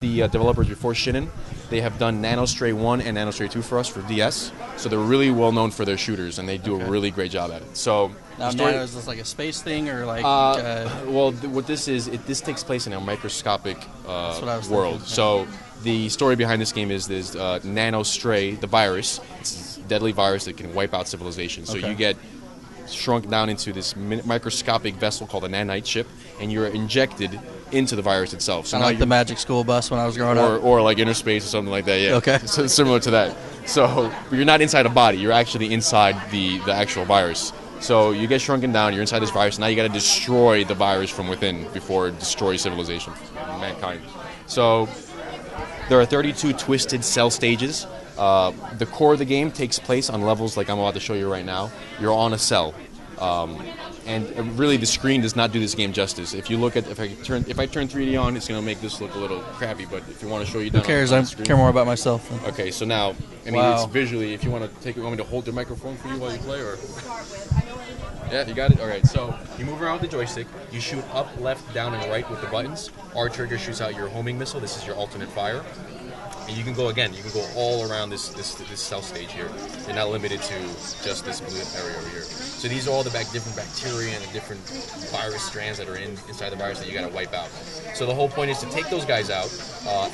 The developers before Shinin, they have done Nano Stray 1 and Nano Stray 2 for us for DS, so they're really well known for their shooters, and they do a really great job at it. So now, Nano, is this like a space thing or like? Well, what this is, this takes place in a microscopic world. Thinking. So the story behind this game is this Nano Stray, the virus. It's a deadly virus that can wipe out civilization. So you get shrunk down into this microscopic vessel called a nanite chip, and you're injected into the virus itself. So kind of like the Magic School Bus when I was growing up. Or like Inner Space or something like that, yeah. Okay. So similar to that. So but you're not inside a body, you're actually inside the actual virus. So you get shrunken down, you're inside this virus, now you got to destroy the virus from within before it destroys civilization, mankind. So there are 32 twisted cell stages. The core of the game takes place on levels like I'm about to show you right now. You're on a cell. And really, the screen does not do this game justice. If you look at, if I turn 3D on, it's going to make this look a little crappy. But if you want to show you down, who cares? I care more about myself. Then. Okay, so now, I mean, it's visually. If you want to take it, want me to hold the microphone for you while you play, or yeah, you got it. All right, so you move around with the joystick. You shoot up, left, down, and right with the buttons. R trigger shoots out your homing missile. This is your alternate fire. And you can go again. You can go all around this cell stage here. You're not limited to just this blue area over here. So these are all the different bacteria and the different virus strands that are inside the virus that you got to wipe out. So the whole point is to take those guys out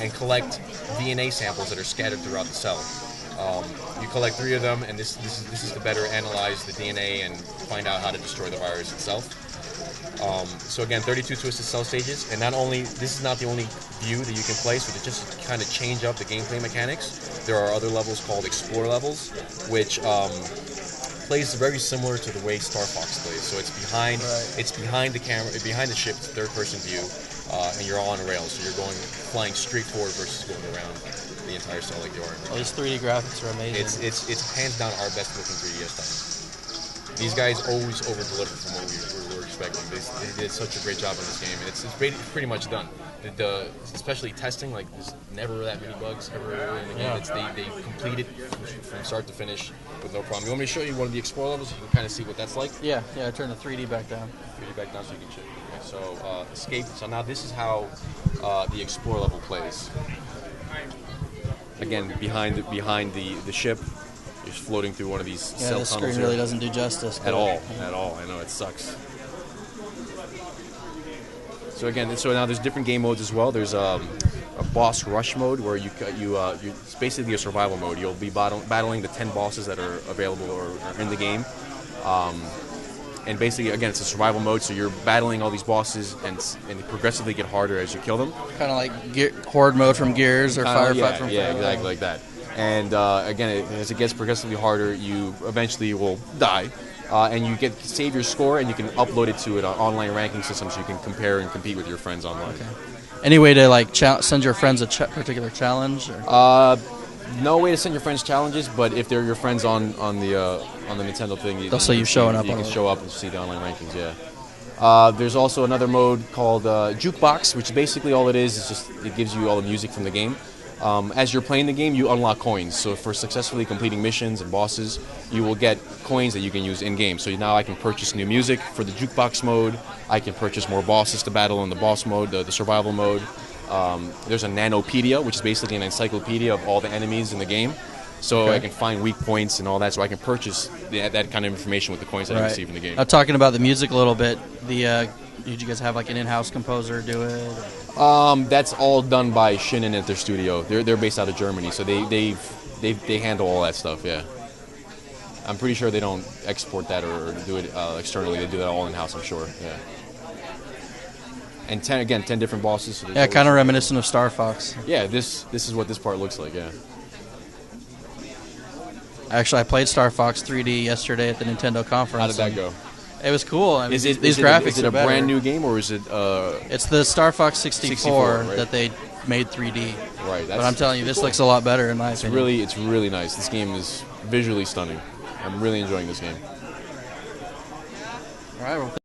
and collect DNA samples that are scattered throughout the cell. You collect 3 of them, and this is to better analyze the DNA and find out how to destroy the virus itself. So again, 32 twisted cell stages, and not only, this is not the only view that you can play, so to just kind of change up the gameplay mechanics, there are other levels called Explore levels, which plays very similar to the way Star Fox plays. So it's behind the camera, behind the ship, it's a third-person view, and you're on rails, so you're flying straight forward versus going around the entire cell like you are. Well, these 3D graphics are amazing. It's hands down our best looking 3DS time. These guys always over-deliver from what we were expecting. They did such a great job on this game, and it's pretty much done. Especially testing, like there's never that many bugs ever in the game. They complete it from start to finish with no problem. You want me to show you one of the Explore levels? You can kind of see what that's like. Yeah. Turn the 3D back down. 3D back down so you can check. Okay, so escape. So now this is how the Explore level plays. Again, behind the ship. You're floating through one of these cell tunnels. The screen really doesn't do justice. At all. I know, it sucks. So again, now there's different game modes as well. There's a boss rush mode where it's basically a survival mode. You'll be battling the 10 bosses that are available or are in the game. And basically, again, it's a survival mode, so you're battling all these bosses, and they progressively get harder as you kill them. Kind of like Horde mode from Gears or Firefight from Firefight. Yeah, exactly like that. And again, as it gets progressively harder, you eventually will die. And you save your score, and you can upload it to an online ranking system so you can compare and compete with your friends online. Okay. Any way to like send your friends a particular challenge? Or? No way to send your friends challenges, but if they're your friends on the Nintendo thing, they'll see you showing up. You can show up and see the online rankings. Yeah. There's also another mode called Jukebox, which basically all it is just it gives you all the music from the game. As you're playing the game, you unlock coins. So for successfully completing missions and bosses, you will get coins that you can use in-game. So now I can purchase new music for the jukebox mode. I can purchase more bosses to battle in the boss mode, the survival mode. There's a Nanopedia, which is basically an encyclopedia of all the enemies in the game. So I can find weak points and all that, so I can purchase that kind of information with the coins that I receive in the game. Talking about the music a little bit, did you guys have like an in-house composer do it? That's all done by Shinin at their studio. They're based out of Germany, so they handle all that stuff. Yeah, I'm pretty sure they don't export that or do it externally. They do that all in-house, I'm sure. Yeah. And 10 different bosses. So kind of reminiscent of Star Fox. Yeah, this is what this part looks like. Yeah. Actually, I played Star Fox 3D yesterday at the Nintendo conference. How did that go? It was cool. I mean, is it these graphics is it a brand new game, or is it? It's the Star Fox 64 right? That they made 3D. Right. But I'm telling you, this looks a lot better in my opinion. It's really nice. This game is visually stunning. I'm really enjoying this game. All right. Well,